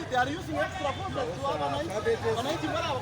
They are using extra forces to organize.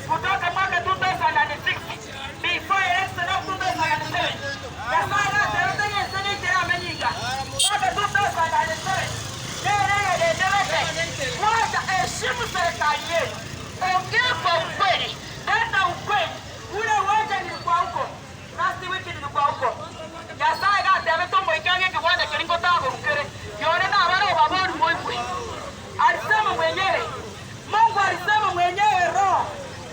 Kutoka mwaka 2006 before election of 2007 Kasana terutanya senete amenyika mwaka 2007 ndio kwanza heshimu serikali yetu, ongea kwa ukweli, tenda ukweli. Ule uwanja nilikuwa huko last week, nilikuwa huko Nyasaye gati ametombo ikange kiwanja kilingo tango ukere yone na wale baboni mwe alisema mwenyewe, Mungu alisema mwenyewe roho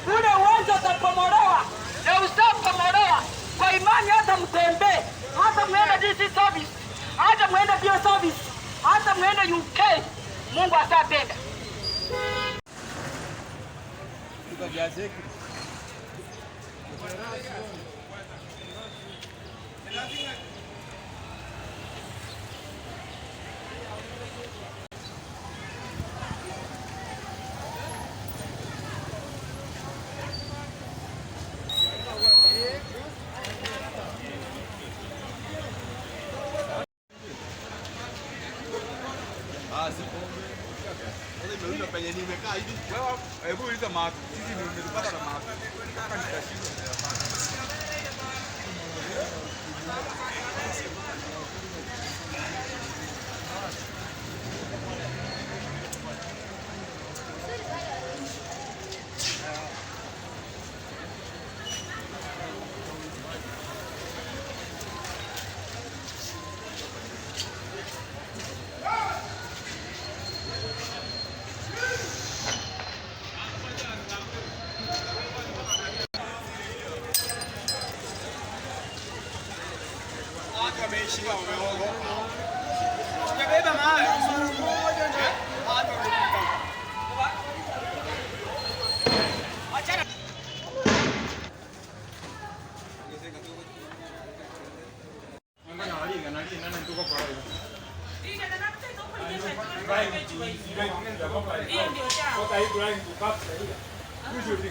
ule uwanja utakomolewa na usipokomolewa kwa imani, hata mtembee, hata mwende DC service, hata mwende bio service, hata mwende UK, Mungu atatenda. Penye nimekaa hivi. Wewe hebu uliza mapi. Sisi nimepata na mapi. Nataka nitashinda.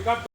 Right.